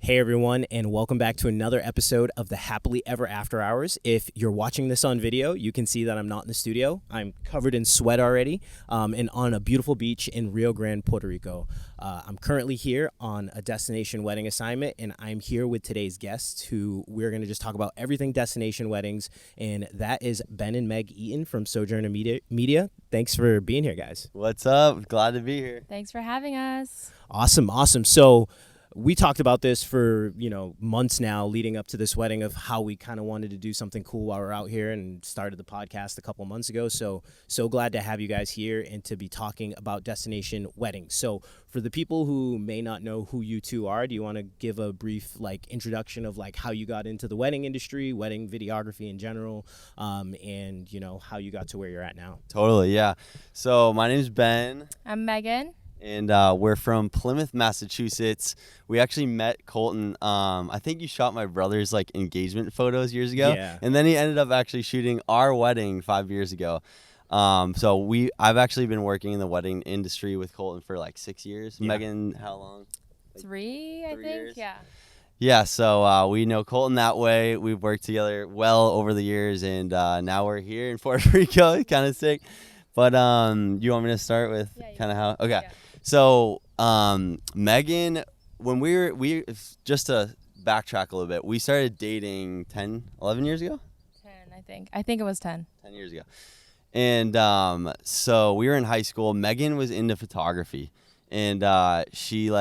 Hey everyone, and welcome back to another episode of the Happily Ever After Hours. If you're watching this on video, you can see that I'm not in the studio. I'm covered in sweat already and on a beautiful beach in Rio Grande, Puerto Rico. I'm currently here on a destination wedding assignment, and I'm here with today's guests who we're going to just talk about everything destination weddings, and that is Ben and Meg Eaton from Sojourner Media. Thanks for being here, guys. What's up? Glad to be here. Thanks for having us. Awesome. So we talked about this for, months now leading up to this wedding of how we kind of wanted to do something cool while we're out here and started the podcast a couple months ago. So glad to have you guys here and to be talking about destination weddings. So for the people who may not know who you two are, do you want to give a brief introduction of how you got into the wedding industry, wedding videography in general, and how you got to where you're at now? Totally, yeah. So my name's Ben. I'm Megan. And we're from Plymouth, Massachusetts. We actually met Colton. I think you shot my brother's engagement photos years ago. Yeah. And then he ended up actually shooting our wedding 5 years ago. I've actually been working in the wedding industry with Colton for 6 years. Yeah. Megan, how long? 3, I think. years? Yeah. Yeah, so we know Colton that way. We've worked together well over the years, and now we're here in Puerto Rico. Kind of sick. But you want me to start with kind of how? Okay. Yeah. So, Megan, when we just to backtrack a little bit, we started dating 11 years ago? 10, I think. I think it was 10. 10 years ago. And so we were in high school. Megan was into photography, and she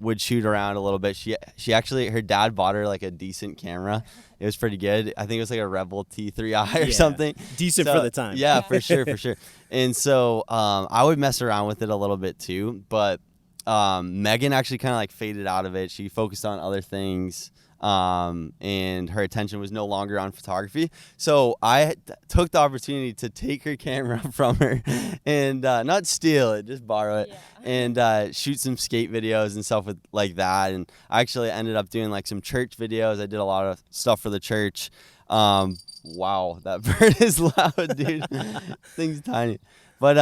would shoot around a little bit. She actually, her dad bought her a decent camera. It was pretty good. I think it was a Rebel T3i or something. Decent for the time. Yeah, for sure. And so I would mess around with it a little bit too, but Megan actually kind of faded out of it. She focused on other things, and her attention was no longer on photography. So I took the opportunity to take her camera from her and not steal it, just borrow it. Yeah. And shoot some skate videos and stuff like that. And I actually ended up doing some church videos. I did a lot of stuff for the church. Wow, that bird is loud, dude. Thing's tiny. But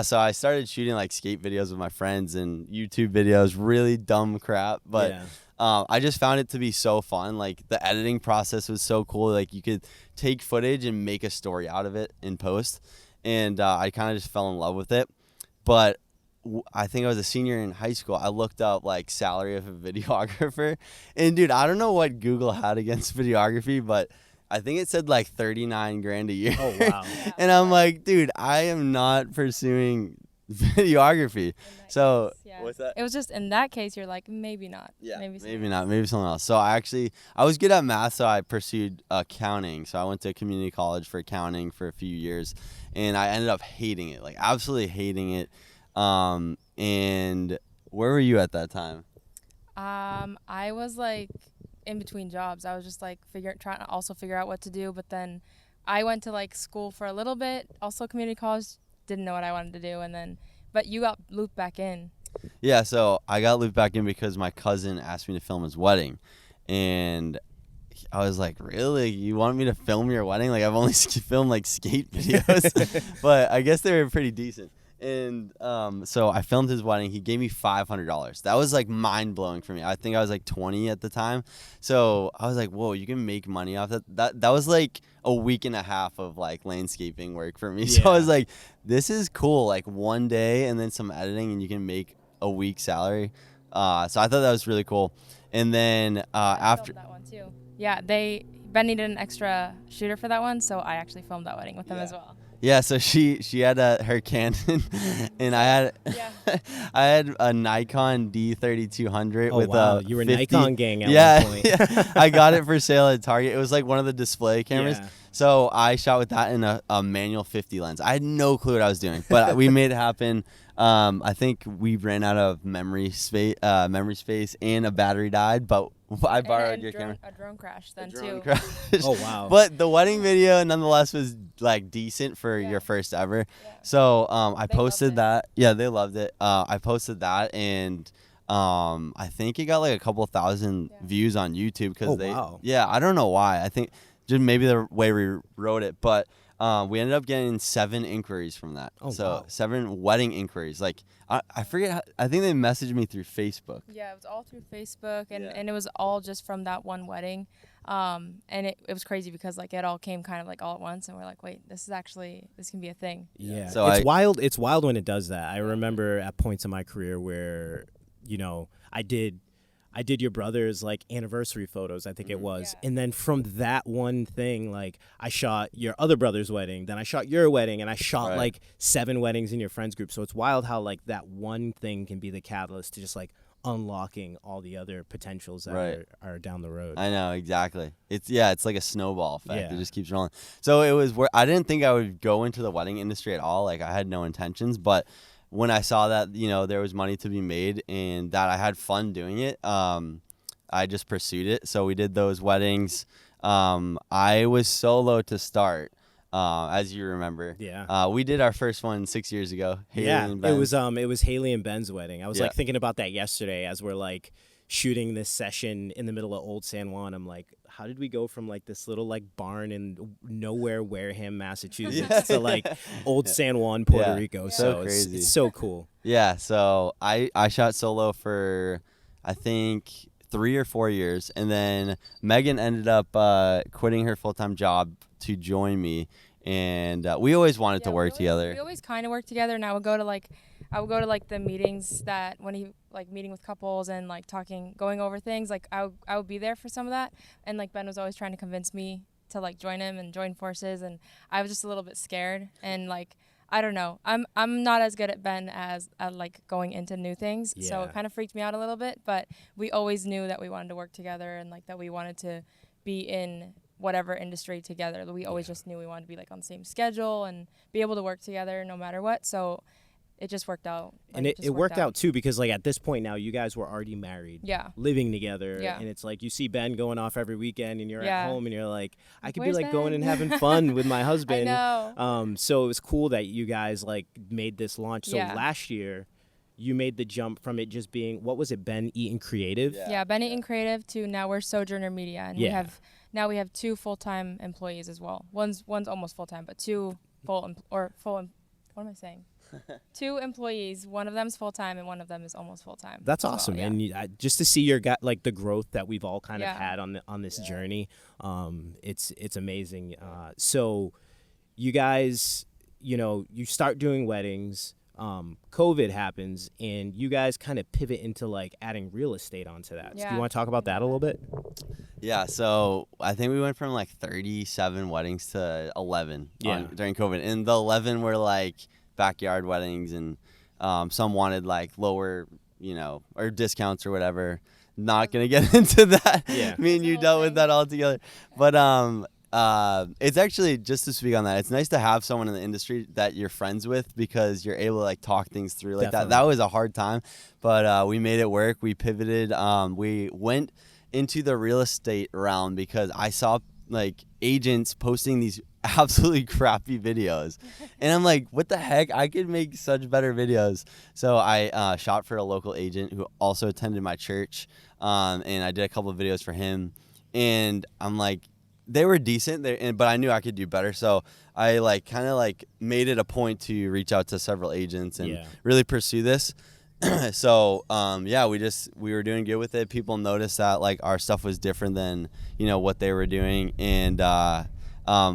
so I started shooting skate videos with my friends and YouTube videos, really dumb crap. But I just found it to be so fun. The editing process was so cool. You could take footage and make a story out of it in post. And I kind of just fell in love with it. But I think I was a senior in high school. I looked up salary of a videographer, and dude, I don't know what Google had against videography, but I think it said $39,000 a year. Oh wow. And I'm like, dude, I am not pursuing videography. So yeah. what's that? It was just in that case, you're like, maybe not. Yeah, maybe not. Maybe something else. So I was good at math, so I pursued accounting. So I went to community college for accounting for a few years, and I ended up hating it, absolutely hating it. And where were you at that time? I was in between jobs. I was just trying to also figure out what to do. But then I went to school for a little bit, also community college. Didn't know what I wanted to do, but you got looped back in. Yeah, so I got looped back in because my cousin asked me to film his wedding, and I was like, really? You want me to film your wedding? I've only filmed skate videos, but I guess they were pretty decent. And so I filmed his wedding. He gave me $500. That was mind blowing for me. I think I was 20 at the time. So I was like, whoa, you can make money off that. That was a week and a half of landscaping work for me. Yeah. So I was like, this is cool. One day and then some editing, and you can make a week's salary. So I thought that was really cool. And then after that one too. Yeah, Ben needed an extra shooter for that one, so I actually filmed that wedding with them as well. Yeah, so she had her Canon, and I had a Nikon D3200 with wow. a You were 50, Nikon gang at one point. Yeah. I got it for sale at Target. It was one of the display cameras. Yeah. So I shot with that in a manual 50 lens. I had no clue what I was doing, but we made it happen. I think we ran out of memory space, and a battery died, but I borrowed your camera. A drone crash then too. Oh wow. But the wedding video nonetheless was decent for your first ever. Yeah. So I They posted loved that. Yeah, they loved it. I posted that, and I think it got a couple thousand views on YouTube because wow. Yeah, I don't know why. I think just maybe the way we wrote it, but We ended up getting 7 inquiries from that. Oh, so wow. 7 wedding inquiries. Like I forget. I think they messaged me through Facebook. Yeah, it was all through Facebook, and, Yeah. and it was all just from that one wedding. And it was crazy because like it all came kind of like all at once, and we're like, wait, this can be a thing. Yeah. So It's wild. It's wild when it does that. I remember at points in my career where, I did your brother's like anniversary photos, I think it was. Yeah. And then from that one thing, like I shot your other brother's wedding, then I shot your wedding, and I shot Right. like 7 weddings in your friends group. So it's wild how like that one thing can be the catalyst to just like unlocking all the other potentials that Right. are down the road. I know, exactly. It's like a snowball effect. Yeah. It just keeps rolling. So it was where I didn't think I would go into the wedding industry at all. Like I had no intentions, but when I saw that, there was money to be made and that I had fun doing it, I just pursued it. So we did those weddings. I was solo to start, as you remember. Yeah. We did our first one 6 years ago. Haley Yeah, and it Ben. was Haley and Ben's wedding. I was Yeah. like thinking about that yesterday as we're like shooting this session in the middle of Old San Juan. I'm like, how did we go from like this little like barn in nowhere Wareham, Massachusetts Yeah. to like Old San Juan, Puerto Yeah. Rico? So So crazy. it's so cool. Yeah, so I shot solo for I think 3 or 4 years, and then Megan ended up quitting her full-time job to join me, and we always wanted to work together. We always kind of work together, and I would go to like the meetings that when he like meeting with couples and like going over things. Like I would be there for some of that, and like Ben was always trying to convince me to like join him and join forces, and I was just a little bit scared, and like I don't know, I'm not as good at Ben as at like going into new things, so Yeah. it kind of freaked me out a little bit. But we always knew that we wanted to work together, and like that we wanted to be in whatever industry together. We always just knew we wanted to be like on the same schedule and be able to work together no matter what. So it just worked out. And it worked out too, because like at this point now you guys were already married. Yeah. Living together. Yeah. And it's like you see Ben going off every weekend and you're Yeah. at home and you're like, I could Where's be like going Ben? and having fun with my husband. I know. So it was cool that you guys like made this launch. So Yeah. last year you made the jump from it just being, what was it, Ben Eaton Creative? Yeah, Ben Eaton Creative to now we're Sojourner Media, and Yeah. we have 2 full-time employees as well. One's almost full-time, but 2 what am I saying? 2 employees. One of them's full-time and one of them is almost full-time. That's as well, awesome, yeah. and just to see your like the growth that we've all kind of Yeah. had on this journey, it's amazing. So, you guys, you start doing weddings. COVID happens, and you guys kind of pivot into like adding real estate onto that. So do Yeah. you want to talk about that a little bit? Yeah, so I think we went from like 37 weddings to 11 during COVID, and the 11 were like backyard weddings, and some wanted like lower, or discounts or whatever. Not gonna get into that. Yeah. Me and you dealt with that all together, but it's actually, just to speak on that, it's nice to have someone in the industry that you're friends with, because you're able to like talk things through like Definitely. that. That was a hard time, but we made it work. We pivoted. We went into the real estate realm because I saw like agents posting these absolutely crappy videos, and I'm like, what the heck? I could make such better videos. So I shot for a local agent who also attended my church, and I did a couple of videos for him, and I'm like, they were decent, but I knew I could do better. So I like kind of like made it a point to reach out to several agents and really pursue this. So we were doing good with it. People noticed that like our stuff was different than what they were doing, and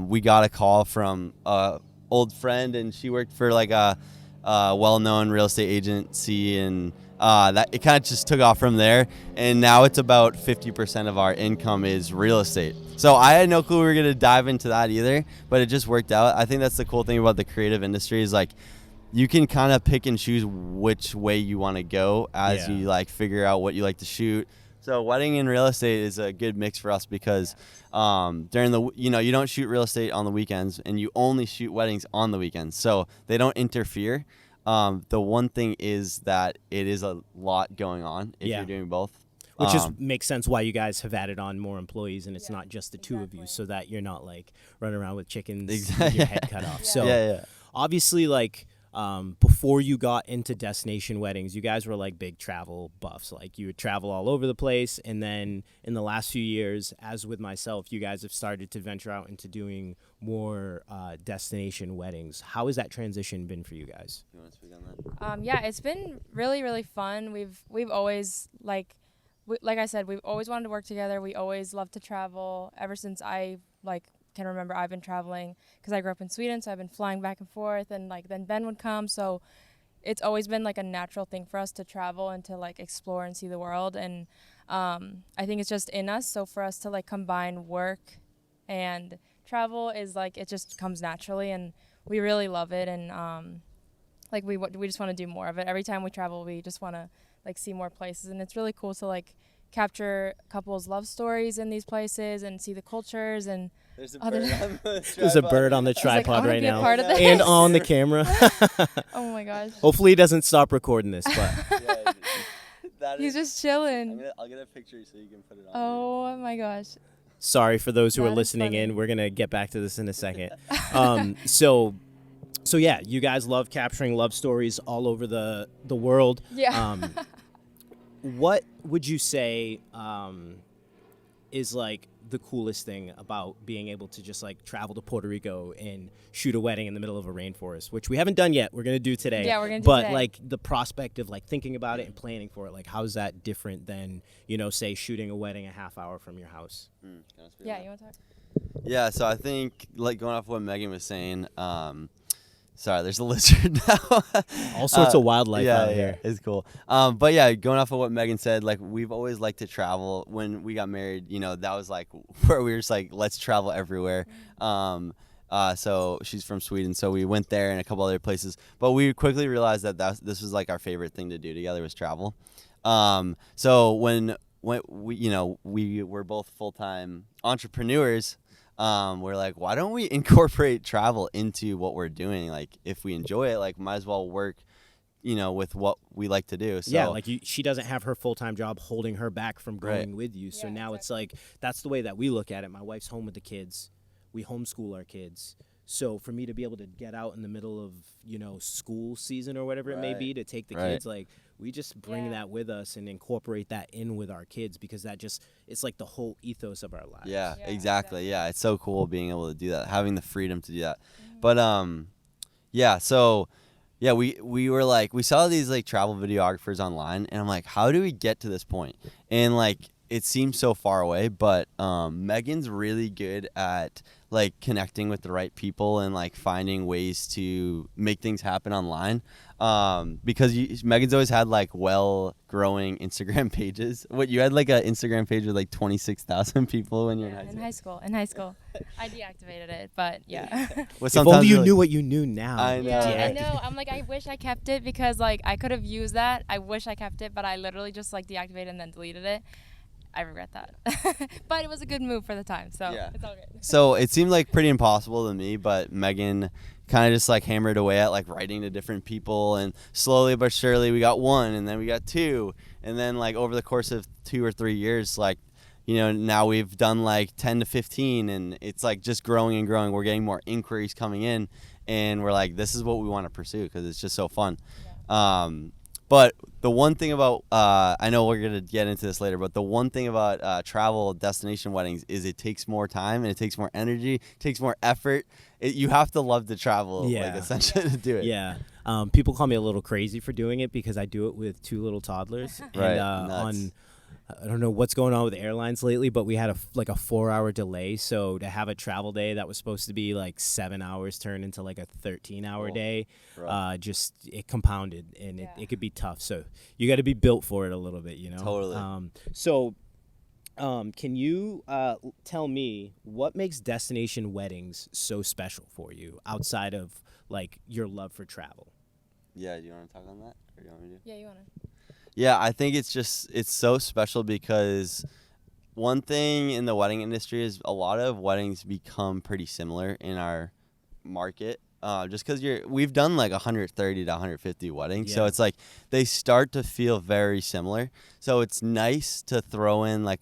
we got a call from a old friend, and she worked for like a well-known real estate agency, and that it kind of just took off from there, and now it's about 50% of our income is real estate. So I had no clue we were going to dive into that either, but it just worked out. I think that's the cool thing about the creative industry is like you can kind of pick and choose which way you want to go as you like figure out what you like to shoot. So wedding and real estate is a good mix for us because during the you don't shoot real estate on the weekends, and you only shoot weddings on the weekends, so they don't interfere. The one thing is that it is a lot going on if you're doing both. Which makes sense why you guys have added on more employees, and it's not just the 2 of you, so that you're not like running around with chickens with your head cut off. So obviously, like before you got into destination weddings, you guys were like big travel buffs. Like you would travel all over the place. And then in the last few years, as with myself, you guys have started to venture out into doing more destination weddings. How has that transition been for you guys? You want to speak on that? Yeah, it's been really, really fun. We've always like I said, we've always wanted to work together. We always loved to travel. Ever since I can remember, I've been traveling because I grew up in Sweden, so I've been flying back and forth, and like then Ben would come, so it's always been like a natural thing for us to travel and to like explore and see the world. And I think it's just in us, so for us to like combine work and travel is like it just comes naturally, and we really love it. And like we just want to do more of it. Every time we travel, we just want to like see more places, and it's really cool to like capture couples' love stories in these places and see the cultures. And There's a bird on the tripod. There's a bird on the I was like, I tripod wanna right be a now. part of this. And on the camera. Oh my gosh, Hopefully he doesn't stop recording this, but Yeah, that he's is- just chilling. I'll get a picture so you can put it on. Oh my gosh. sorry for those who are That is listening in. funny. We're going to get back to this in a second. So yeah, you guys love capturing love stories all over the world. Yeah. What would you say is like the coolest thing about being able to just like travel to Puerto Rico and shoot a wedding in the middle of a rainforest, which we haven't done yet. We're going to do today. Yeah, we're gonna do But today. like the prospect of like thinking about it and planning for it, like how's that different than, say shooting a wedding a half hour from your house? Can I speak on Yeah, that? you want to talk? Yeah, so I think like going off what Megan was saying, sorry, there's a lizard now. All sorts of wildlife out here. It's cool. But yeah, going off of what Megan said, like we've always liked to travel. When we got married, that was like where we were just like, let's travel everywhere. So she's from Sweden, so we went there and a couple other places. But we quickly realized that this was like our favorite thing to do together was travel. So when we were both full-time entrepreneurs, we're like, why don't we incorporate travel into what we're doing? Like, if we enjoy it, like, might as well work, with what we like to do. So, Yeah, like she doesn't have her full-time job holding her back from going Right. with you. So Yeah, now it's like that's the way that we look at it. My wife's home with the kids. We homeschool our kids. So for me to be able to get out in the middle of, school season or whatever it may Right. be to take the Right. kids, like we just bring Yeah. that with us and incorporate that in with our kids because it's like the whole ethos of our lives. yeah, Yeah, exactly. exactly. Yeah, it's so cool being able to do that, having the freedom to do that. But yeah, so yeah, we were like, we saw these like travel videographers online, and I'm like, how do we get to this point? And like, it seems so far away, but Megan's really good at like connecting with the right people and like finding ways to make things happen online. Because Megan's always had like growing Instagram pages. What, you had like an Instagram page with like 26,000 people when you were in high In school? high school. I deactivated it, but yeah. Well, If only sometimes you we're knew like- what you knew now. I know. Yeah, I Deactivate. know. I'm like, I wish I kept it because like I could have used that. I wish I kept it, but I literally just like deactivated and then deleted it. I regret that. But it was a good move for the time, so Yeah. it's all good. So it seemed like pretty impossible to me, but Megan kind of just like hammered away at like writing to different people, and slowly but surely we got one, and then we got two, and then like over the course of 2 or 3 years, like, now we've done like 10 to 15, and it's like just growing and growing. We're getting more inquiries coming in, and we're like, this is what we want to pursue because it's just so fun. But the one thing about, I know we're going to get into this later, but the one thing about travel destination weddings is it takes more time and it takes more energy, it takes more effort. You have to love to travel, Yeah. like essentially to do it. Yeah. People call me a little crazy for doing it because I do it with 2 little toddlers. Right, And nuts. I don't know what's going on with airlines lately, but we had a 4-hour delay. So to have a travel day that was supposed to be like 7 hours turned into like a 13-hour Oh, day, rough. just it compounded and Yeah. it could be tough. So you got to be built for it a little bit, Totally. Can you tell me what makes destination weddings so special for you outside of like your love for travel? Yeah, do you want to talk on that? Or do you want me to? Yeah, you wanna? Yeah, I think it's so special because one thing in the wedding industry is a lot of weddings become pretty similar in our market. Just because we've done like 130 to 150 weddings, so Yeah. it's like they start to feel very similar. So it's nice to throw in like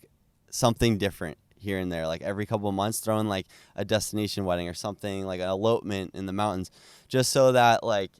something different here and there, like every couple of months, throw in like a destination wedding or something like an elopement in the mountains, just so that like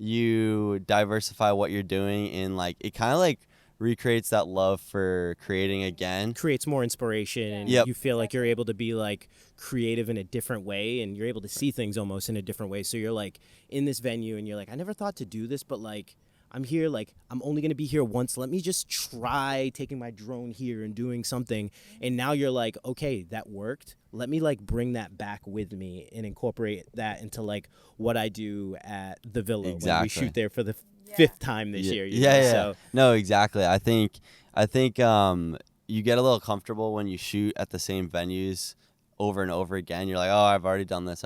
you diversify what you're doing, and like it kind of like recreates that love for creating again. Creates more inspiration, and Yep. you feel like you're able to be like creative in a different way, and you're able to see things almost in a different way. So you're like in this venue and you're like, I never thought to do this, but like I'm here, like I'm only gonna be here once, let me just try taking my drone here and doing something. And now you're like, okay, that worked, let me like bring that back with me and incorporate that into like what I do at the Villa when we Exactly. shoot there for the fifth time this year, you know? Yeah. So No, exactly. I think you get a little comfortable when you shoot at the same venues over and over again. You're like, oh, I've already done this.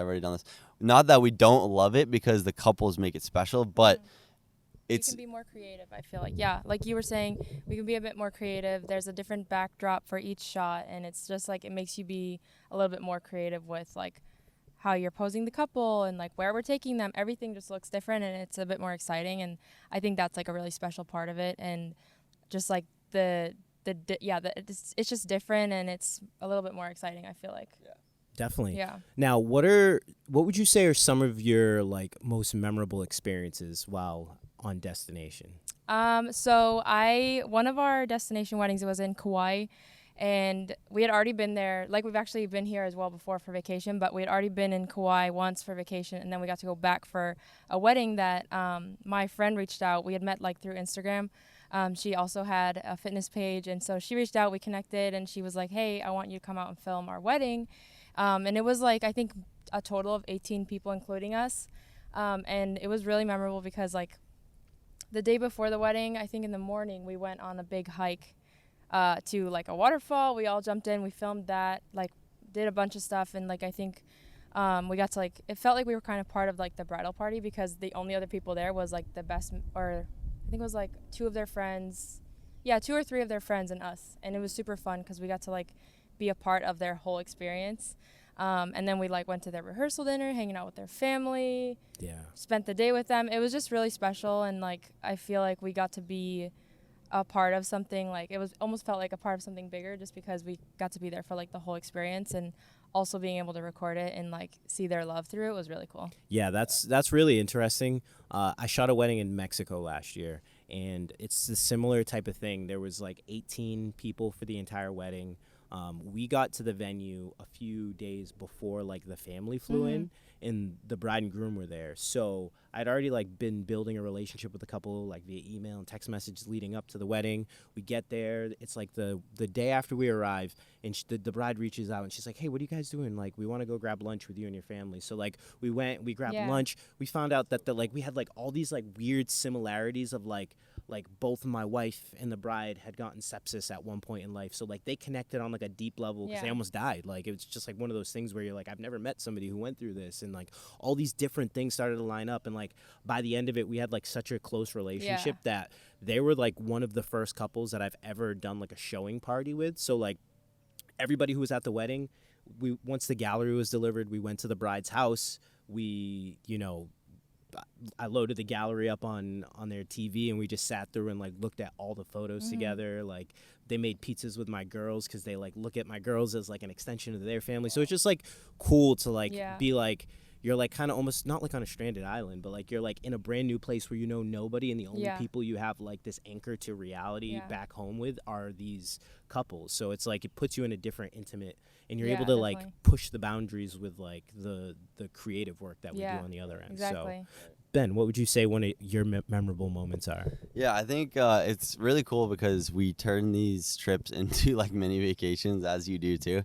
Not that we don't love it, because the couples make it special, but it's we can be more creative, I feel like. Yeah, like you were saying, we can be a bit more creative. There's a different backdrop for each shot, and it's just like it makes you be a little bit more creative with like how you're posing the couple and like where we're taking them. Everything just looks different, and it's a bit more exciting, and I think that's like a really special part of it. And just like it's just different, and it's a little bit more exciting, I feel like. definitely. Yeah. Now, what would you say are some of your like most memorable experiences while on destination? So one of our destination weddings was in Kauai, and we had already been there. Like, we've actually been here as well before for vacation, but we had already been in Kauai once for vacation, and then we got to go back for a wedding that my friend reached out. We had met like through Instagram. She also had a fitness page, and so she reached out, we connected, and she was like, hey, I want you to come out and film our wedding. And it was like, I think a total of 18 people, including us. And it was really memorable because like the day before the wedding, I think in the morning, we went on a big hike to like a waterfall. We all jumped in, we filmed that, like did a bunch of stuff. And like, I think we got to like, it felt like we were kind of part of like the bridal party, because the only other people there was like the best, or I think it was like two or three of their friends and us. And it was super fun because we got to like be a part of their whole experience. And then we like went to their rehearsal dinner, hanging out with their family. Yeah. Spent the day with them. It was just really special, and like I feel like we got to be a part of something, like it was almost felt like a part of something bigger, just because we got to be there for like the whole experience, and also being able to record it and like see their love through it was really cool. Yeah, that's really interesting. I shot a wedding in Mexico last year, and it's a similar type of thing. There was like 18 people for the entire wedding. We got to the venue a few days before like the family flew in, and the bride and groom were there. So I'd already like been building a relationship with the couple like via email and text messages leading up to the wedding. We get there, it's like the day after we arrive, and the bride reaches out and she's like, hey, what are you guys doing? Like, we want to go grab lunch with you and your family. So like we grabbed lunch. We found out that we had like all these like weird similarities of like both my wife and the bride had gotten sepsis at one point in life. So like they connected on like a deep level, because they almost died. Like it was just like one of those things where you're like, I've never met somebody who went through this, and like all these different things started to line up. And like by the end of it, we had like such a close relationship that they were like one of the first couples that I've ever done like a showing party with. So like everybody who was at the wedding, once the gallery was delivered, we went to the bride's house. I loaded the gallery up on their TV, and we just sat through and like looked at all the photos together. Like they made pizzas with my girls, because they like look at my girls as like an extension of their family. So it's just like cool to like be like, you're like kind of almost not like on a stranded island, but like you're like in a brand new place where you know nobody, and the only people you have like this anchor to reality back home with are these couples. So it's like it puts you in a different intimate, and you're able to like push the boundaries with like the creative work that we do on the other end. Exactly. So Ben, what would you say one of your memorable moments are? Yeah, I think it's really cool because we turn these trips into like mini vacations, as you do too.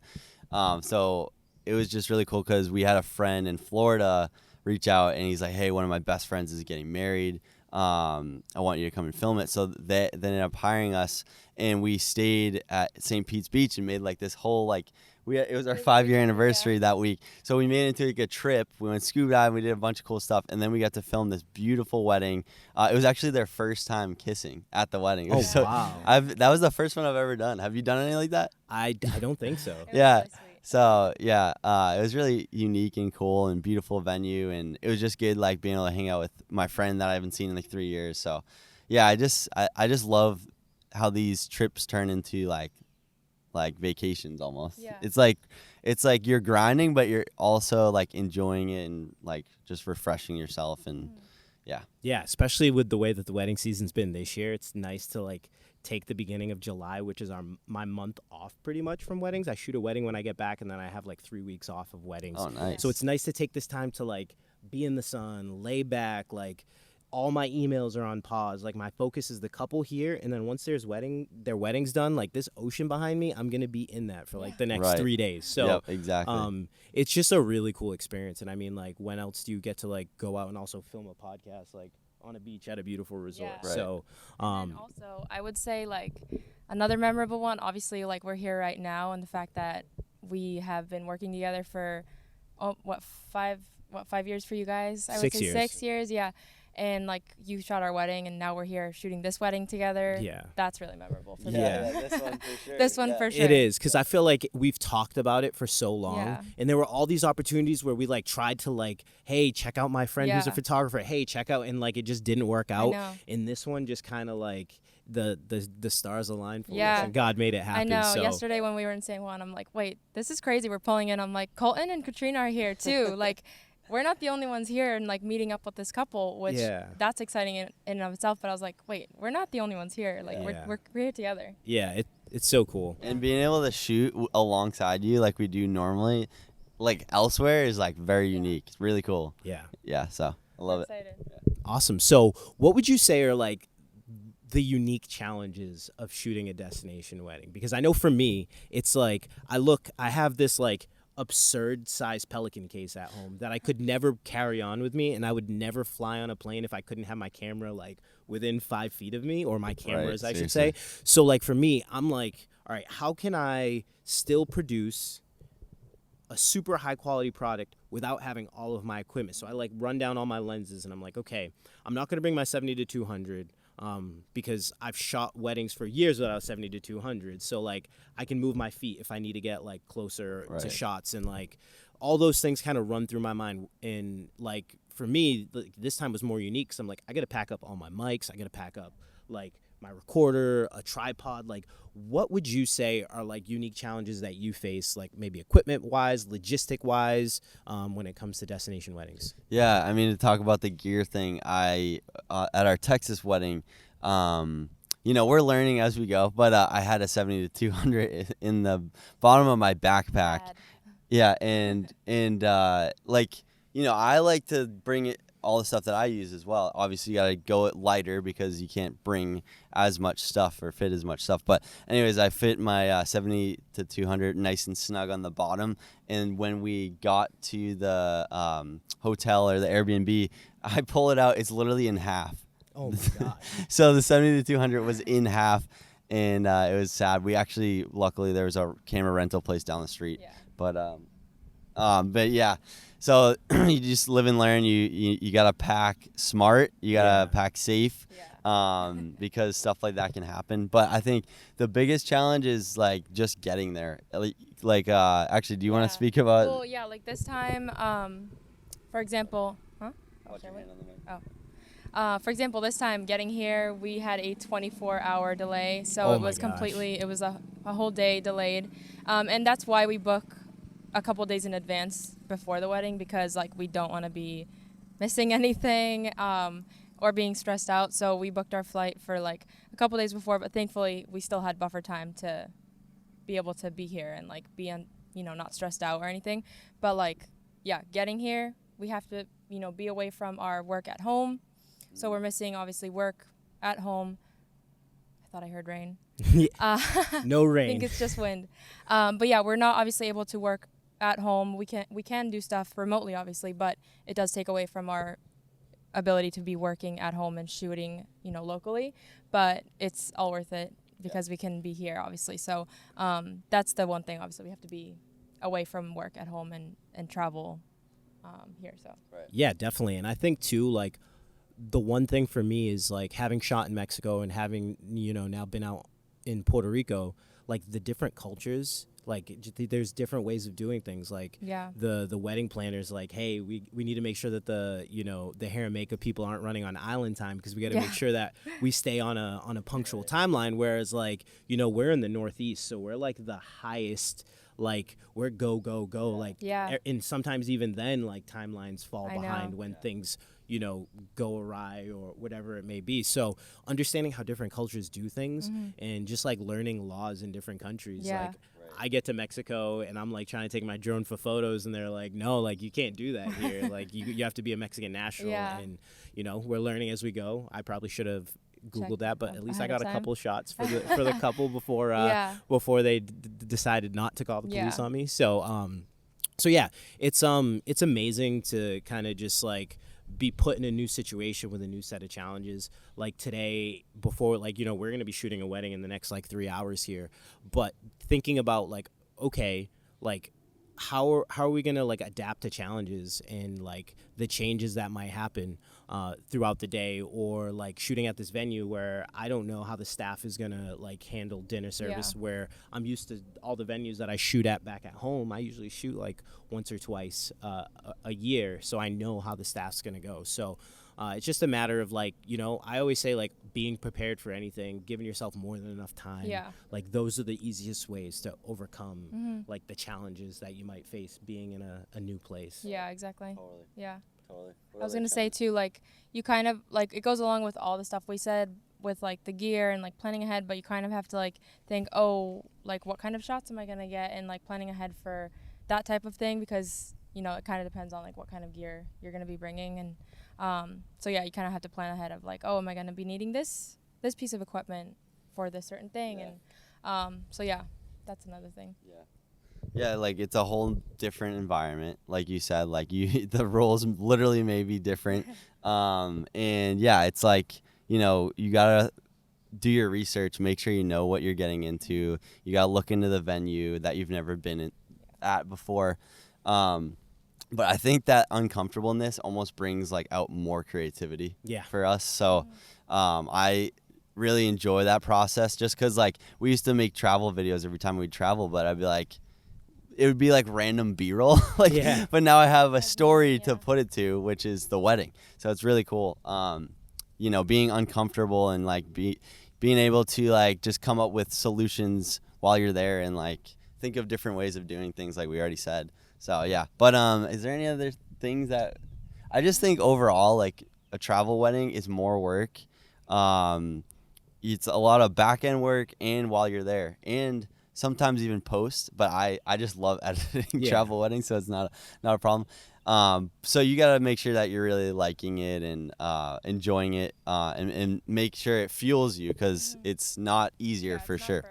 So it was just really cool because we had a friend in Florida reach out, and he's like, hey, one of my best friends is getting married. I want you to come and film it. So they ended up hiring us, and we stayed at St. Pete's Beach and made like this whole like it was our 5-year anniversary that week. So we made it into like a trip. We went scuba diving, we did a bunch of cool stuff, and then we got to film this beautiful wedding. It was actually their first time kissing at the wedding. Wow. That was the first one I've ever done. Have you done anything like that? I don't think so. Yeah. Really sweet. So yeah, it was really unique and cool and beautiful venue, and it was just good like being able to hang out with my friend that I haven't seen in like 3 years. So yeah, I just love how these trips turn into like vacations almost. Yeah. It's like you're grinding, but you're also like enjoying it and like just refreshing yourself, and Yeah, especially with the way that the wedding season's been this year, it's nice to like take the beginning of July, which is my month off pretty much from weddings. I shoot a wedding when I get back, and then I have like 3 weeks off of weddings. Oh, nice. So it's nice to take this time to like be in the sun, lay back, like all my emails are on pause. Like my focus is the couple here, and then once their wedding's done, like this ocean behind me, I'm gonna be in that for like the next 3 days. So yep, exactly. It's just a really cool experience. And I mean, like, when else do you get to like go out and also film a podcast like on a beach at a beautiful resort? Yeah. Right. So And also, I would say like another memorable one. Obviously, like we're here right now, and the fact that we have been working together for 5 years for you guys? I would 6 say years. 6 years, yeah. And like you shot our wedding, and now we're here shooting this wedding together. Yeah. That's really memorable for me. Yeah. This one for sure. This one for sure. it is, because I feel like we've talked about it for so long, Yeah. and there were all these opportunities where we like tried to like, hey, check out my friend who's a Yeah. photographer. Hey, check out, and like it just didn't work I out. know. And this one just kind of like the stars aligned for us, Yeah. and God made it happen. I know. So Yesterday when we were in San Juan, I'm like, wait, this is crazy. We're pulling in. I'm like, Colton and Katrina are here too. Like, we're not the only ones here and like meeting up with this couple, which that's exciting in and of itself. But I was like, wait, we're not the only ones here. Like, Yeah. we're here together. yeah, it's so cool. And being able to shoot alongside you like we do normally, like elsewhere, is like very unique. It's really cool. Yeah. Yeah, so I love it. Excited. Awesome. So what would you say are like the unique challenges of shooting a destination wedding? Because I know for me, it's like I have this like absurd size Pelican case at home that I could never carry on with me, and I would never fly on a plane if I couldn't have my camera like within 5 feet of me, or my cameras, I should say. So like for me, I'm like, all right, how can I still produce a super high quality product without having all of my equipment? So I like run down all my lenses, and I'm like, okay, I'm not going to bring my 70 to 200 because I've shot weddings for years without 70 to 200. So like I can move my feet if I need to get like closer to shots, and like all those things kind of run through my mind. And like for me, like, this time was more unique because I'm like, I got to pack up all my mics. I got to pack up like my recorder, a tripod. Like, what would you say are like unique challenges that you face, like maybe equipment wise, logistic wise, when it comes to destination weddings? Yeah, I mean, to talk about the gear thing, at our Texas wedding, you know, we're learning as we go, but I had a 70 to 200 in the bottom of my backpack. Bad. Yeah, and like, you know, I like to bring it all the stuff that I use as well. Obviously, you got to go it lighter because you can't bring as much stuff or fit as much stuff. But anyways, I fit my 70 to 200 nice and snug on the bottom. And when we got to the hotel or the Airbnb, I pull it out. It's literally in half. Oh my God. So the 70 to 200 was in half, and it was sad. We actually, luckily, there was a camera rental place down the street. Yeah. But yeah. So you just live and learn. You gotta pack smart. You gotta pack safe. Yeah. Because stuff like that can happen. But I think the biggest challenge is like just getting there. Like actually, do you want to speak about? Well, yeah, like this time, for example, for example, this time getting here, we had a 24-hour delay, so Oh it my was gosh. it was a whole day delayed, and that's why we book a couple days in advance before the wedding, because like we don't want to be missing anything or being stressed out. So we booked our flight for like a couple days before, but thankfully we still had buffer time to be able to be here and like be on, you know, not stressed out or anything. But like, yeah, getting here, we have to, you know, be away from our work at home. So we're missing obviously work at home. I thought I heard rain. No I rain. think it's just wind. But yeah, we're not obviously able to work at home. We can do stuff remotely, obviously, but it does take away from our ability to be working at home and shooting, you know, locally. But it's all worth it because we can be here, obviously. So that's the one thing. Obviously, we have to be away from work at home and travel here. So Yeah, definitely. And I think too, like the one thing for me is like having shot in Mexico and having, you know, now been out in Puerto Rico, like the different cultures, like there's different ways of doing things. Like yeah, the wedding planners, like, hey, we need to make sure that the, you know, the hair and makeup people aren't running on island time because we got to make sure that we stay on a punctual timeline. Whereas like, you know, we're in the Northeast, so we're like the highest, like we're go like, Yeah. and sometimes even then like timelines fall I know. behind when things, go awry or whatever it may be. So understanding how different cultures do things and just like learning laws in different countries. Yeah. Like I get to Mexico and I'm like trying to take my drone for photos and they're like, no, like you can't do that here. Like you have to be a Mexican national. Yeah. And, we're learning as we go. I probably should have Googled Checked that, but at least I ahead of got a time. couple shots for the couple before Yeah. before they decided not to call the police Yeah. on me. So yeah, it's amazing to kind of just like be put in a new situation with a new set of challenges. Like today, before we're gonna be shooting a wedding in the next like 3 hours here, but thinking about like, okay, like how are we gonna like adapt to challenges and like the changes that might happen throughout the day, or like shooting at this venue where I don't know how the staff is gonna like handle dinner service. Yeah. Where I'm used to all the venues that I shoot at back at home. I usually shoot like once or twice a year, so I know how the staff's gonna go. So it's just a matter of like, I always say like being prepared for anything, giving yourself more than enough time. Yeah. Like those are the easiest ways to overcome like the challenges that you might face being in a new place. Yeah, exactly. Totally. Yeah. Totally. I was going to say too, like you kind of like, it goes along with all the stuff we said with like the gear and like planning ahead, but you kind of have to like think, oh, like what kind of shots am I going to get, and like planning ahead for that type of thing, because it kind of depends on like what kind of gear you're going to be bringing. And so yeah, you kind of have to plan ahead of like, oh, am I going to be needing this piece of equipment for this certain thing? Yeah. And so yeah, that's another thing. Yeah, like it's a whole different environment, like you said. Like the roles literally may be different, and yeah, it's like you gotta do your research, make sure you know what you're getting into. You gotta look into the venue that you've never been at before. But I think that uncomfortableness almost brings like out more creativity for us. So I really enjoy that process, just because like we used to make travel videos every time we'd travel, but I'd be like, it would be like random B-roll, but now I have a story to put it to, which is the wedding. So it's really cool. Being uncomfortable and like being able to like just come up with solutions while you're there and like think of different ways of doing things, like we already said. So yeah, but is there any other things that I just think overall like a travel wedding is more work. It's a lot of back end work and while you're there, and sometimes even post, but I just love editing travel weddings, so it's not a problem. So you got to make sure that you're really liking it and enjoying it, and make sure it fuels you, because it's not easier for sure.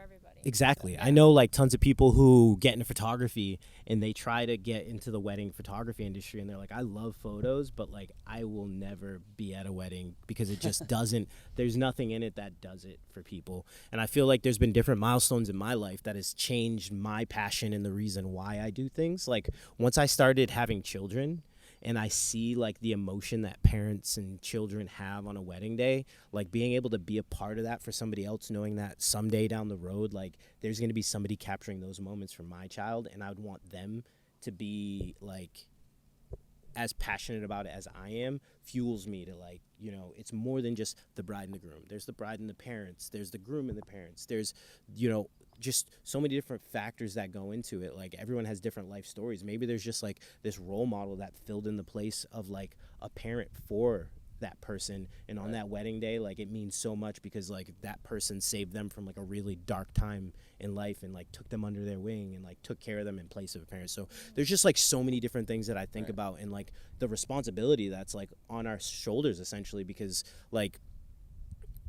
Exactly. I know like tons of people who get into photography and they try to get into the wedding photography industry, and they're like, I love photos, but like I will never be at a wedding because it just doesn't, there's nothing in it that does it for people. And I feel like there's been different milestones in my life that has changed my passion and the reason why I do things. Like once I started having children, and I see like the emotion that parents and children have on a wedding day, like being able to be a part of that for somebody else, knowing that someday down the road, like there's going to be somebody capturing those moments for my child, and I would want them to be like as passionate about it as I am, fuels me to like, it's more than just the bride and the groom. There's the bride and the parents, there's the groom and the parents, there's, just so many different factors that go into it. Like everyone has different life stories. Maybe there's just like this role model that filled in the place of like a parent for that person, and on that wedding day, like it means so much because like that person saved them from like a really dark time in life and like took them under their wing and like took care of them in place of a parent. So there's just like so many different things that I think about, and like the responsibility that's like on our shoulders essentially, because like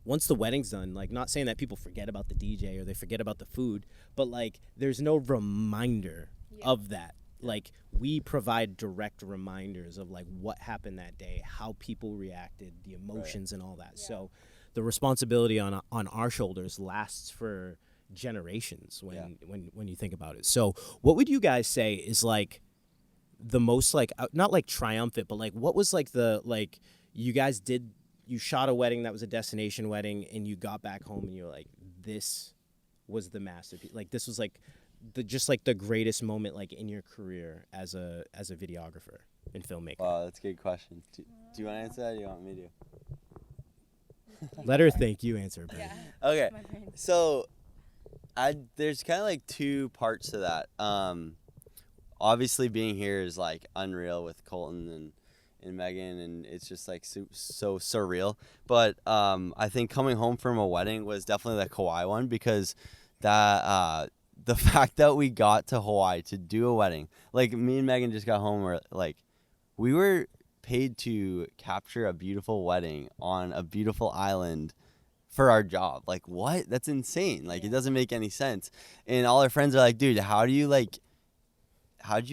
once the wedding's done, like not saying that people forget about the DJ or they forget about the food, but like there's no reminder of that. Like we provide direct reminders of like what happened that day, how people reacted, the emotions and all that. So the responsibility on our shoulders lasts for generations when you think about it. So what would you guys say is like the most like not like triumphant, but like what was like the like you shot a wedding that was a destination wedding, and you got back home and you're like, this was the masterpiece. Like this was like the greatest moment like in your career as a videographer and filmmaker. Wow, that's a good question. Do you want to answer that, or do you want me to? Let her think. You answer. Yeah. Okay. So there's kind of like two parts to that. Obviously being here is like unreal with Colton and Megan, and it's just like so surreal. But I think coming home from a wedding was definitely the Kauai one, because that the fact that we got to Hawaii to do a wedding, like me and Megan just got home, where like we were paid to capture a beautiful wedding on a beautiful island for our job. Like, what? That's insane. Like, it doesn't make any sense. And all our friends are like, dude, how'd you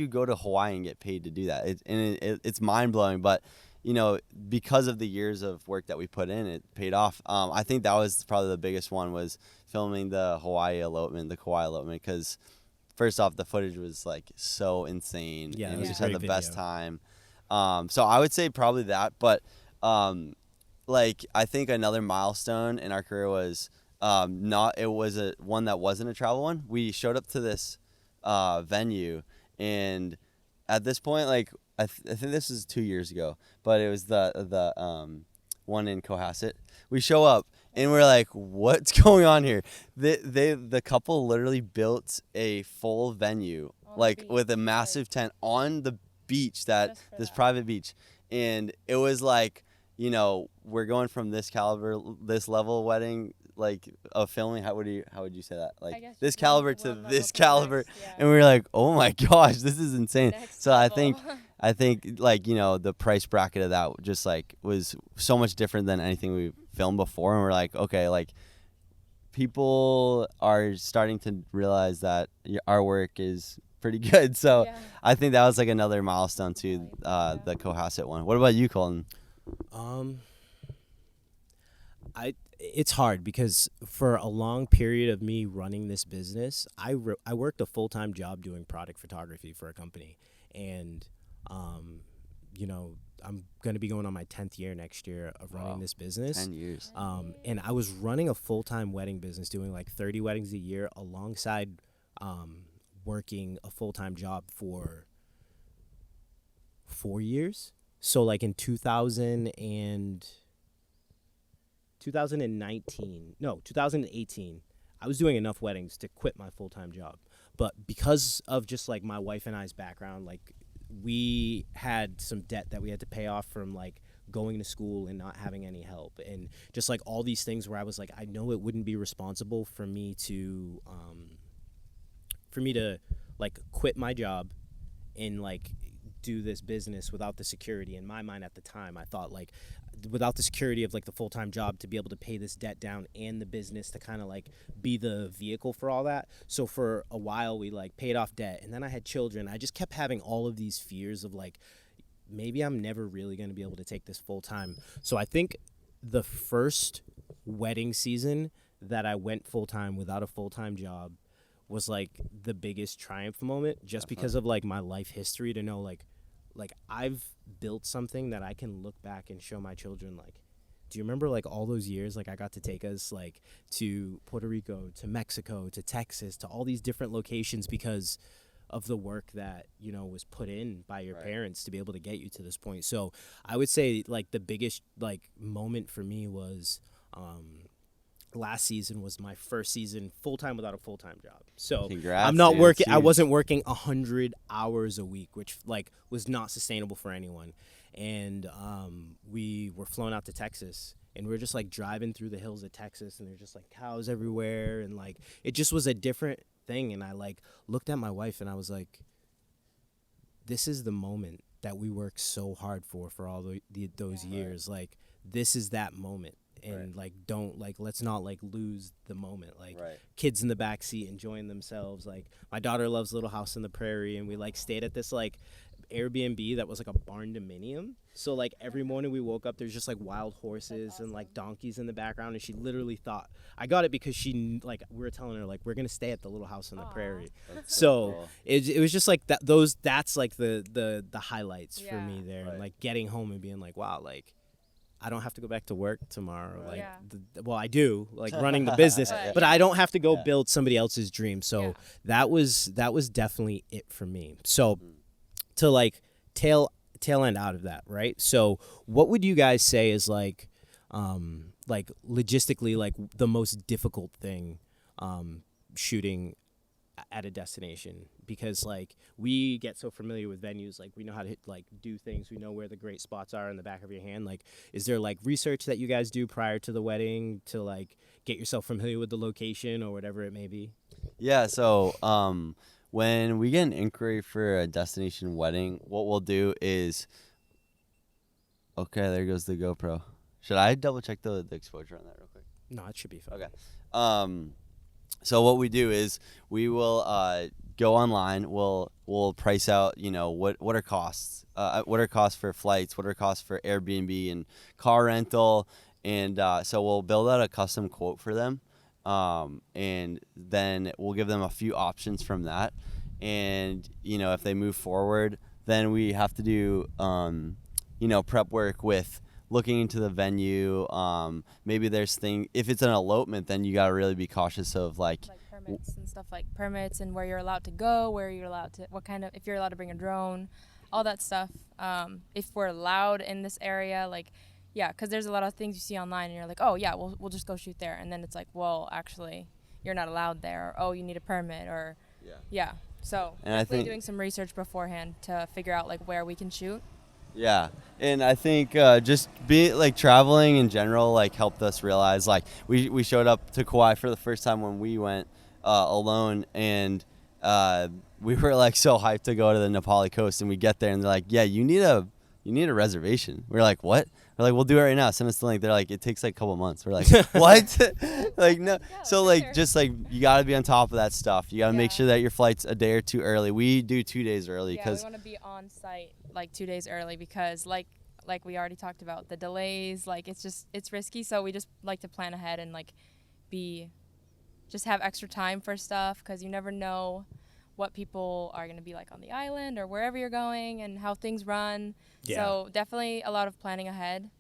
go to Hawaii and get paid to do that? It's mind blowing. But, you know, because of the years of work that we put in, it paid off. I think that was probably the biggest one, was filming the Kauai elopement, because first off, the footage was like so insane. Yeah, and it we was just a had the great best video. time. So I would say probably that. But like, I think another milestone in our career was one that wasn't a travel one. We showed up to this venue, and at this point, like I think this was 2 years ago, but it was the one in Cohasset. We show up and we're like, what's going on here? The couple literally built a full venue, like with a massive tent on the beach, this private beach, and it was like, you know, we're going from this caliber, this level wedding, like of filming. How would you say that? Like this caliber to this caliber, and we were like, oh my gosh, this is insane. So I think like, you know, the price bracket of that just like was so much different than anything we filmed before, and we're like, okay, like people are starting to realize that our work is pretty good. So I think that was like another milestone to the Cohasset one. What about you, Colton? It's hard because for a long period of me running this business, I worked a full-time job doing product photography for a company, and you know, I'm going to be going on my 10th year next year of running this business. 10 years. And I was running a full-time wedding business, doing like 30 weddings a year alongside working a full-time job for 4 years. So like in 2018, I was doing enough weddings to quit my full-time job. But because of just like my wife and I's background, like we had some debt that we had to pay off from like going to school and not having any help, and just like all these things where I was like, I know it wouldn't be responsible for me to like quit my job and like do this business without the security. In my mind at the time, I thought like without the security of like the full-time job to be able to pay this debt down and the business to kind of like be the vehicle for all that. So for a while we like paid off debt, and then I had children. I just kept having all of these fears of like, maybe I'm never really going to be able to take this full time. So I think the first wedding season that I went full time without a full-time job was like the biggest triumph moment, just because of like my life history, to know like I've built something that I can look back and show my children. Like, do you remember like all those years like I got to take us like to Puerto Rico, to Mexico, to Texas, to all these different locations because of the work that, you know, was put in by your parents to be able to get you to this point. So I would say like the biggest like moment for me was last season was my first season full-time without a full-time job. So Congrats, I'm not dude. working. That's I huge. wasn't working 100 hours a week, which like was not sustainable for anyone. And we were flown out to Texas, and we were just like driving through the hills of Texas, and there's just like cows everywhere, and like it just was a different thing. And I like looked at my wife and I was like, this is the moment that we worked so hard for all those years. Like this is that moment. And like don't like let's not like lose the moment. Like kids in the back seat enjoying themselves. Like my daughter loves Little House on the Prairie, and we like stayed at this like Airbnb that was like a barn dominium. So like every morning we woke up, there's just like wild horses and like donkeys in the background, and she literally thought I got it because she like we were telling her like we're gonna stay at the Little House on the Prairie. So cool. it was just like that's like the highlights for me there. And like getting home and being like, wow, like I don't have to go back to work tomorrow. Like, well, I do, like running the business, but I don't have to go build somebody else's dream. So that was definitely it for me. So to like tail end out of that, right? So what would you guys say is like logistically, like the most difficult thing shooting at a destination, because like we get so familiar with venues, like we know how to like do things, we know where the great spots are in the back of your hand. Like, is there like research that you guys do prior to the wedding to like get yourself familiar with the location or whatever it may be? Yeah, so when we get an inquiry for a destination wedding, what we'll do is, okay, there goes the GoPro. Should I double check the exposure on that real quick? No, it should be fine. Okay. So what we do is we will go online. We'll price out, what are costs? What are costs for flights? What are costs for Airbnb and car rental? And so we'll build out a custom quote for them, and then we'll give them a few options from that. And if they move forward, then we have to do prep work with looking into the venue. Maybe there's if it's an elopement, then you got to really be cautious of like permits and stuff, like permits and where you're allowed to go, where you're allowed to, if you're allowed to bring a drone, all that stuff. If we're allowed in this area, like, yeah, because there's a lot of things you see online and you're like, oh yeah, we'll just go shoot there, and then it's like, well, actually you're not allowed there, or oh, you need a permit, or yeah. So and I think doing some research beforehand to figure out like where we can shoot. Yeah, and I think just traveling in general like helped us realize, like we showed up to Kauai for the first time when we went alone, and we were like so hyped to go to the Nepali coast, and we get there and they're like, yeah, you need a reservation. We're like, what? We're like, we'll do it right now. Send us the link. They're like, it takes like a couple months. We're like, what? Like, no. So like, just like, you got to be on top of that stuff. You got to make sure that your flight's a day or two early. We do 2 days early because we want to be on site like 2 days early, because like we already talked about, the delays, like it's risky. So we just like to plan ahead and like just have extra time for stuff, because you never know what people are going to be like on the island or wherever you're going and how things run. Yeah. So definitely a lot of planning ahead,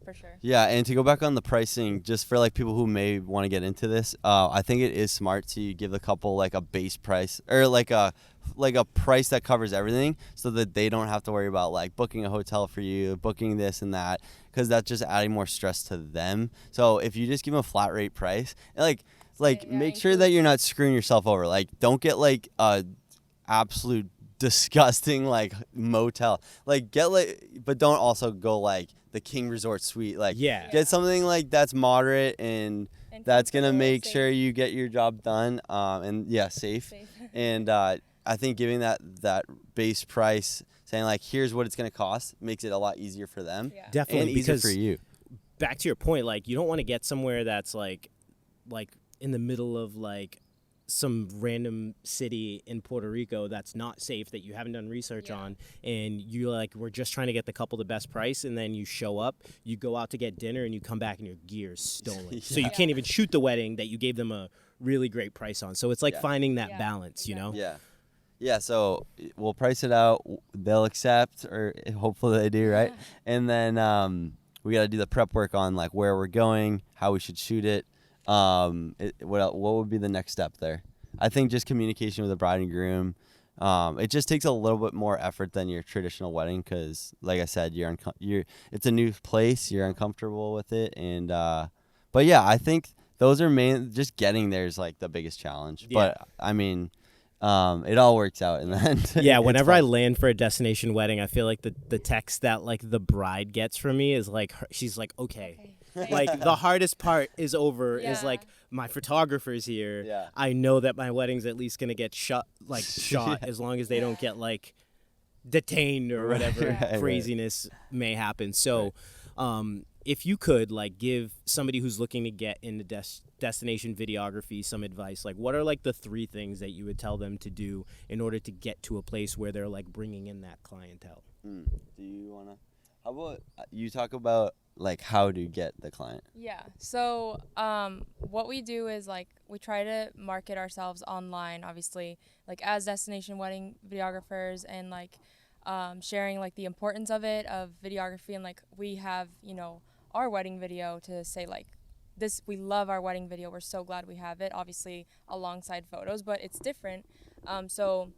for sure. Yeah, and to go back on the pricing, just for like people who may want to get into this, I think it is smart to give the couple like a base price, or like a price that covers everything, so that they don't have to worry about like booking a hotel for you, booking this and that, because that's just adding more stress to them. So if you just give them a flat rate price, and make sure that you're not screwing yourself over. Like, don't get like a absolute disgusting like motel. Like, but don't also go like the King Resort Suite. Like, get something like that's moderate and that's gonna make sure you get your job done. And safe. And I think giving that base price, saying like, here's what it's gonna cost, makes it a lot easier for them. Yeah. Definitely, and easier because for you. Back to your point, like you don't want to get somewhere that's like in the middle of like some random city in Puerto Rico that's not safe, that you haven't done research on, and you like, we're just trying to get the couple the best price, and then you show up, you go out to get dinner, and you come back and your gear's stolen. So you can't even shoot the wedding that you gave them a really great price on. So it's like finding that balance, you know? Yeah, so we'll price it out. They'll accept, or hopefully they do, right? And then we got to do the prep work on like where we're going, how we should shoot it. What would be the next step there? I think just communication with the bride and groom. It just takes a little bit more effort than your traditional wedding, because, like I said, it's a new place. You're uncomfortable with it, and but yeah, I think those are just getting there is like the biggest challenge. Yeah. But I mean, it all works out in the end. Yeah, whenever I land for a destination wedding, I feel like the text that like the bride gets from me is like she's like, okay. Like the hardest part is over. Is like, my photographer's here. Yeah. I know that my wedding's at least gonna get shot as long as they don't get like detained or whatever craziness may happen. So if you could like give somebody who's looking to get into destination videography some advice, like what are like the 3 things that you would tell them to do in order to get to a place where they're like bringing in that clientele? Do you wanna? How about you talk about like how to get the client? Yeah. So what we do is like we try to market ourselves online, obviously, like as destination wedding videographers, and like sharing like the importance of videography, and like we have, our wedding video to say like this, we love our wedding video, we're so glad we have it, obviously alongside photos, but it's different. So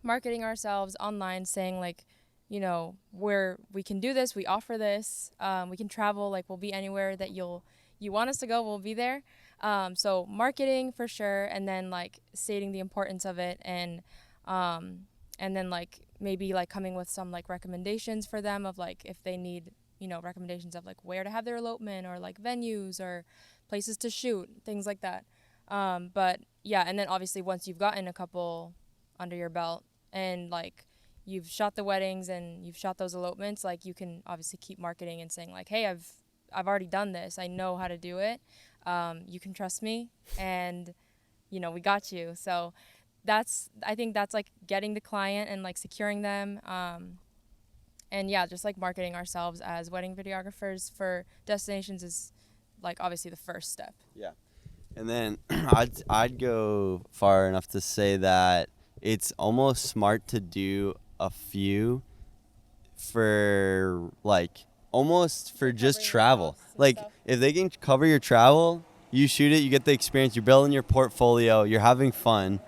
marketing ourselves online, saying like, we can do this, we offer this, we can travel, like we'll be anywhere that you want us to go, we'll be there. So marketing for sure, and then like stating the importance of it, and then like maybe like coming with some like recommendations for them of like if they need, you know, recommendations of like where to have their elopement or like venues or places to shoot, things like that. But yeah, and then obviously once you've gotten a couple under your belt and like you've shot the weddings and you've shot those elopements, like you can obviously keep marketing and saying like, hey, I've already done this. I know how to do it. You can trust me, and you know, we got you. So I think that's like getting the client and like securing them. And yeah, just like marketing ourselves as wedding videographers for destinations is like obviously the first step. Yeah. And then I'd go far enough to say that it's almost smart to do a few for like almost for just travel. Like if they can cover your travel, you shoot it, you get the experience, you're building your portfolio, you're having fun,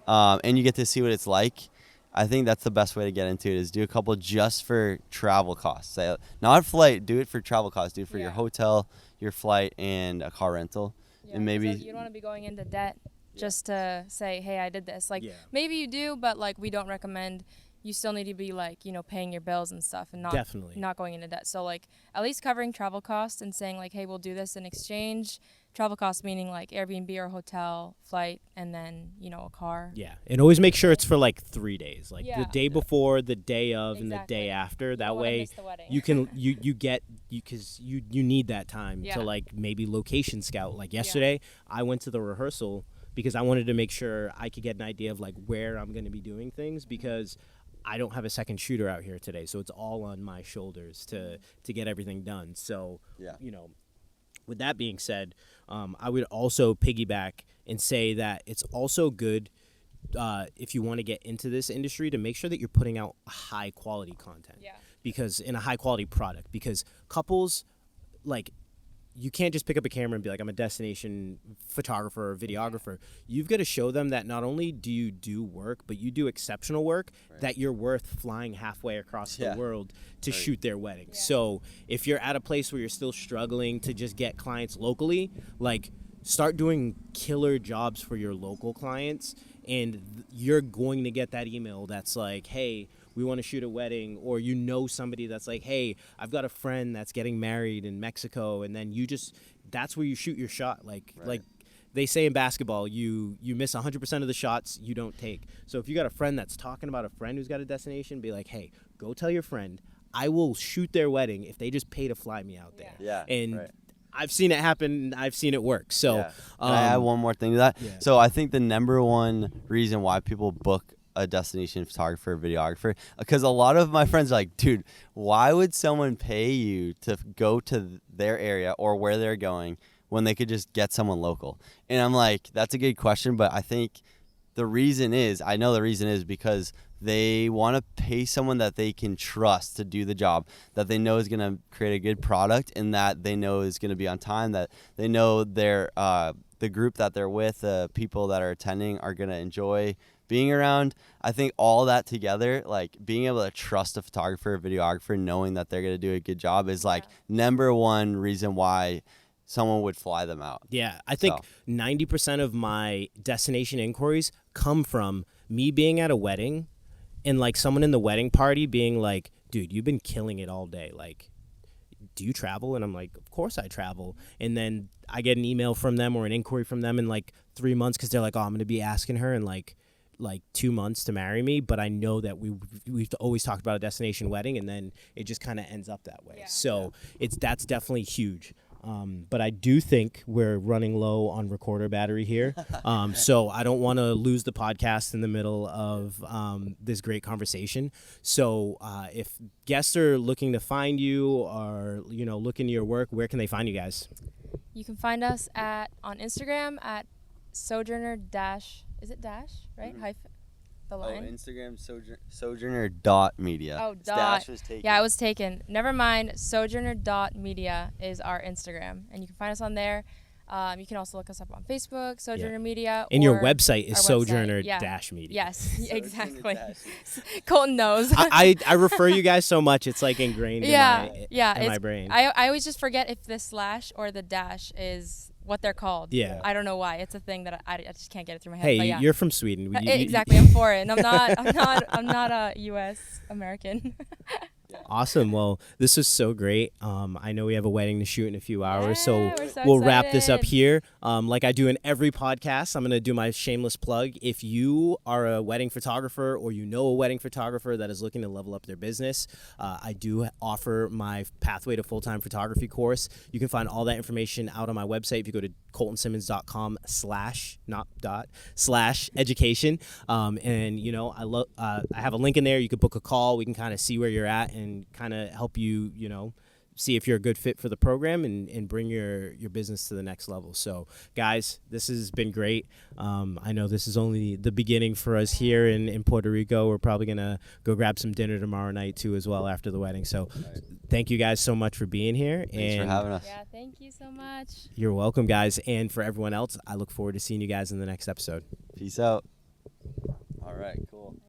and you get to see what it's like. I think that's the best way to get into it, is do a couple just for travel costs. Not flight, do it for travel costs. Do it for your hotel, your flight, and a car rental. Yeah, and maybe you don't want to be going into debt just to say, hey, I did this. Like maybe you do, but like we don't recommend. You still need to be like, you know, paying your bills and stuff, and not going into debt. So like at least covering travel costs and saying like, hey, we'll do this in exchange. Travel costs meaning like Airbnb or hotel, flight, and then, you know, a car. Yeah, and always make sure it's for like 3 days, like the day before, the day of, and the day after. That way you can because you need that time to like maybe location scout. Like yesterday, I went to the rehearsal because I wanted to make sure I could get an idea of like where I'm going to be doing things, because I don't have a second shooter out here today, so it's all on my shoulders to get everything done. So you know. With that being said, I would also piggyback and say that it's also good if you want to get into this industry to make sure that you're putting out high quality content. Because in a high quality product, because couples, like, you can't just pick up a camera and be like, I'm a destination photographer or videographer. You've got to show them that not only do you do work, but you do exceptional work, that you're worth flying halfway across the world to shoot their wedding. So if you're at a place where you're still struggling to just get clients locally, like, start doing killer jobs for your local clients, and you're going to get that email that's like, hey, we want to shoot a wedding, or you know somebody that's like, hey, I've got a friend that's getting married in Mexico, and then that's where you shoot your shot. Like they say in basketball, you miss 100% of the shots you don't take. So if you got a friend that's talking about a friend who's got a destination, be like, hey, go tell your friend, I will shoot their wedding if they just pay to fly me out there. I've seen it happen. I've seen it work. So can I add one more thing to that? So I think the number one reason why people book a destination photographer or videographer, because a lot of my friends are like, dude, why would someone pay you to go to their area or where they're going when they could just get someone local? And I'm like, that's a good question, but I think the reason is because they want to pay someone that they can trust to do the job, that they know is going to create a good product, and that they know is going to be on time, that they know the group that they're with, the people that are attending, are going to enjoy being around. I think all that together, like being able to trust a photographer or videographer, knowing that they're going to do a good job, is like number one reason why someone would fly them out. Yeah, I think 90% of my destination inquiries come from me being at a wedding and like someone in the wedding party being like, dude, you've been killing it all day. Like, do you travel? And I'm like, of course I travel. And then I get an email from them or an inquiry from them in like 3 months, because they're like, oh, I'm going to be asking her in like 2 months to marry me, but I know that we've always talked about a destination wedding, and then it just kind of ends up that way. So that's definitely huge. But I do think we're running low on recorder battery here. So I don't want to lose the podcast in the middle of this great conversation. So if guests are looking to find you, or, you know, look into your work, where can they find you guys? You can find us on Instagram at Sojourner dash, is it dash, right? Hyphen, the line. Oh, Instagram, Sojourner.media. Oh, dash was taken. Yeah, it was taken. Never mind. Sojourner.media is our Instagram, and you can find us on there. You can also look us up on Facebook, Sojourner Media. And your website is Sojourner-Media. Yes, exactly. Colton knows. I refer you guys so much, it's like ingrained in my brain. I always just forget if the slash or the dash is what they're called. Yeah. I don't know why. It's a thing that I just can't get it through my head. Hey, but yeah. you're from Sweden. Exactly. I'm foreign. I'm not a U.S. American. Awesome. Well, this was so great. I know we have a wedding to shoot in a few hours, so Yeah, we're so we'll wrap this up excited. here. Like I do in every podcast, I'm going to do my shameless plug. If you are a wedding photographer or you know a wedding photographer that is looking to level up their business, I do offer my Pathway to Full-Time Photography course. You can find all that information out on my website if you go to coltonsimmons.com/education. And you know, I have a link in there. You could book a call. We can kind of see where you're at and kind of help you, you know, see if you're a good fit for the program and bring your business to the next level. So guys, this has been great. I know this is only the beginning for us here in Puerto Rico. We're probably going to go grab some dinner tomorrow night too as well after the wedding. So thank you guys so much for being here. Thanks for having us. Yeah, thank you so much. You're welcome, guys. And for everyone else, I look forward to seeing you guys in the next episode. Peace out. All right, cool.